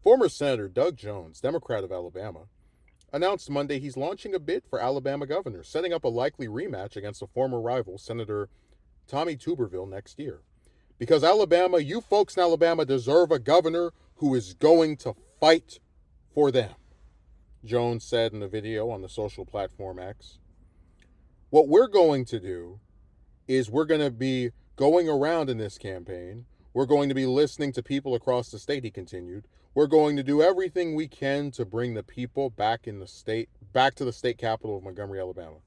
Former Senator Doug Jones, Democrat of Alabama, announced Monday he's launching a bid for Alabama governor, setting up a likely rematch against a former rival, Senator Tommy Tuberville, next year. Because Alabama, you folks in Alabama deserve a governor who is going to fight for them, Jones said in a video on the social platform X. What we're going to do is we're going to be going around in this campaign. We're going to be listening to people across the state, he continued. We're going to do everything we can to bring the people back in the state, back to the state capital of Montgomery, Alabama.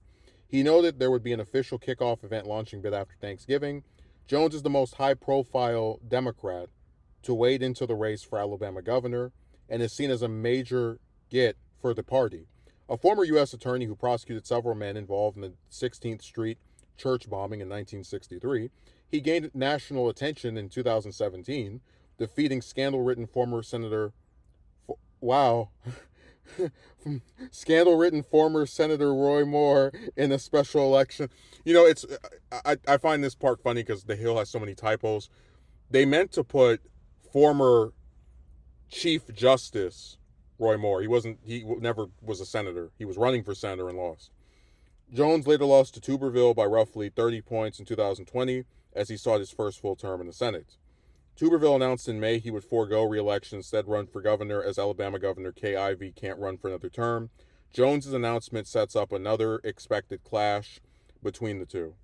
He noted there would be an official kickoff event launching bid after Thanksgiving. Jones is the most high-profile Democrat to wade into the race for Alabama governor and is seen as a major get for the party. A former U.S. attorney who prosecuted several men involved in the 16th Street church bombing in 1963, he gained national attention in 2017, defeating scandal-ridden former Senator. Wow. Scandal-ridden former Senator Roy Moore in a special election. You know, it's I find this part funny because the Hill has so many typos. They meant to put former Chief Justice Roy Moore. He wasn't. He never was a senator. He was running for senator and lost. Jones later lost to Tuberville by roughly 30 points in 2020 as he sought his first full term in the Senate. Tuberville announced in May he would forego re-election, instead run for governor, as Alabama Governor Kay Ivey can't run for another term. Jones's announcement sets up another expected clash between the two.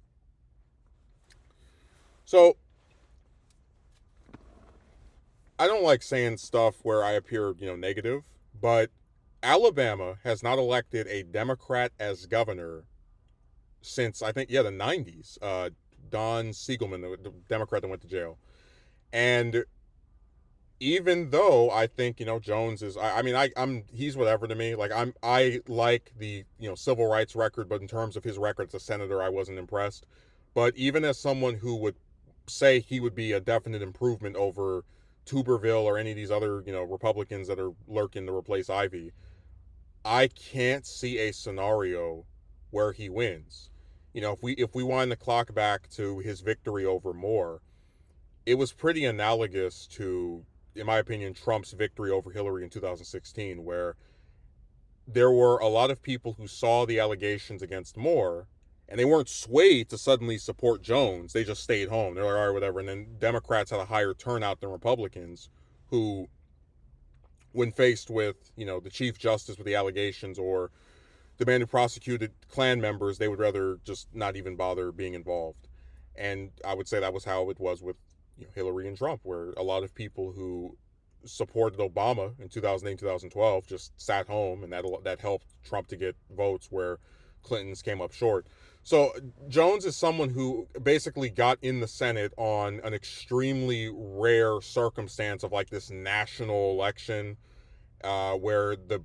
So, I don't like saying stuff where I appear, negative, but Alabama has not elected a Democrat as governor since, I think, the 90s. Don Siegelman, the Democrat that went to jail. And even though I think, Jones is, I'm he's whatever to me. Like, I like the, civil rights record, but in terms of his record as a senator, I wasn't impressed. But even as someone who would say he would be a definite improvement over Tuberville or any of these other, Republicans that are lurking to replace Ivey, I can't see a scenario where he wins. If we wind the clock back to his victory over Moore, it was pretty analogous to, in my opinion, Trump's victory over Hillary in 2016, where there were a lot of people who saw the allegations against Moore and they weren't swayed to suddenly support Jones. They just stayed home. They're like, all right, whatever. And then Democrats had a higher turnout than Republicans who, when faced with, the Chief Justice with the allegations or the man who prosecuted Klan members, they would rather just not even bother being involved. And I would say that was how it was with Hillary and Trump, where a lot of people who supported Obama in 2008, 2012 just sat home, and that helped Trump to get votes where Clinton's came up short. So Jones is someone who basically got in the Senate on an extremely rare circumstance of like this national election, where the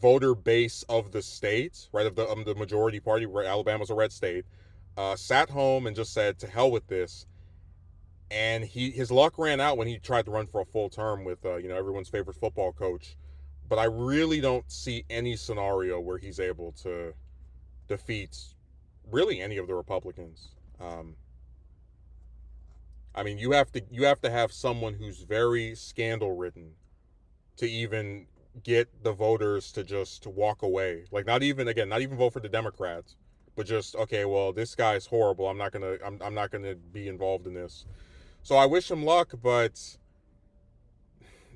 voter base of the state, right, of the majority party, where Alabama's a red state, sat home and just said, to hell with this. And his luck ran out when he tried to run for a full term with everyone's favorite football coach. But I really don't see any scenario where he's able to defeat really any of the Republicans. You have to have someone who's very scandal ridden to even get the voters to just walk away. Like, not even vote for the Democrats, but just, okay, well, this guy's horrible. I'm not gonna be involved in this. So I wish him luck, but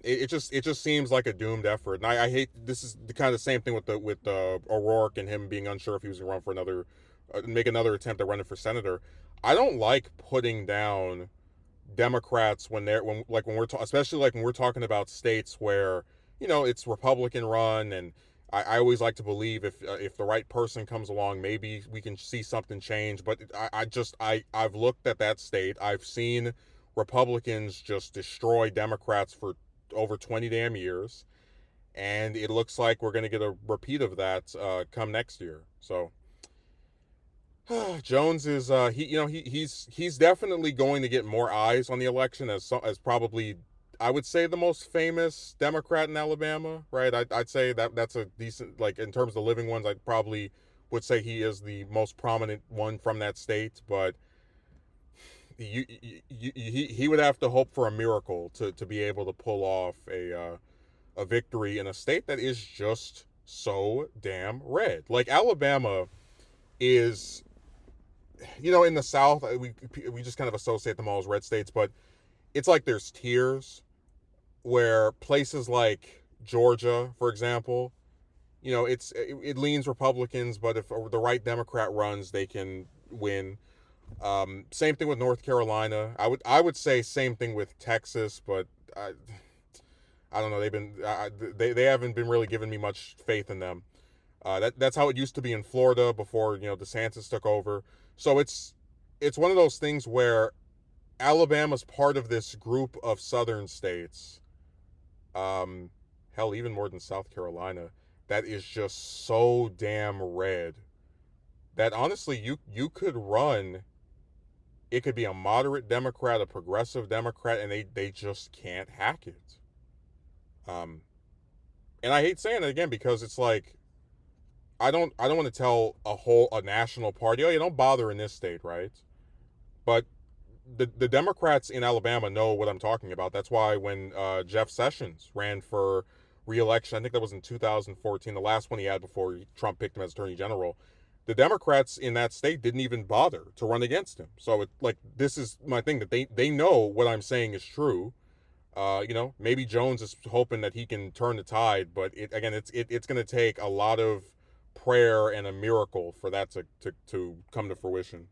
it just seems like a doomed effort. And I hate, this is the kind of same thing with O'Rourke and him being unsure if he was going to run for make another attempt at running for senator. I don't like putting down Democrats especially like when we're talking about states where it's Republican run, and I always like to believe if the right person comes along, maybe we can see something change. But I've looked at that state. I've seen Republicans just destroy Democrats for over 20 damn years, and it looks like we're going to get a repeat of that come next year. So Jones is he's definitely going to get more eyes on the election as probably, I would say, the most famous Democrat in Alabama, right? I'd say that's a decent, like, in terms of the living ones, I'd probably would say he is the most prominent one from that state, but he would have to hope for a miracle to be able to pull off a victory in a state that is just so damn red. Like Alabama is, in the South, we just kind of associate them all as red states, but it's like there's tiers where places like Georgia, for example, it leans Republicans, but if the right Democrat runs, they can win. Same thing with North Carolina. I would say same thing with Texas, but I don't know. They haven't been really giving me much faith in them. That's how it used to be in Florida before DeSantis took over. So it's one of those things where Alabama's part of this group of southern states, hell, even more than South Carolina, that is just so damn red that honestly you could run. It could be a moderate Democrat, a progressive Democrat, and they just can't hack it. Um, and I hate saying it again because it's like I don't want to tell a national party, oh, you don't bother in this state, right? But the Democrats in Alabama know what I'm talking about. That's why when Jeff Sessions ran for re-election, I think that was in 2014, the last one he had before Trump picked him as Attorney General. The Democrats in that state didn't even bother to run against him. So this is my thing, that they know what I'm saying is true. Maybe Jones is hoping that he can turn the tide, but it's going to take a lot of prayer and a miracle for that to come to fruition.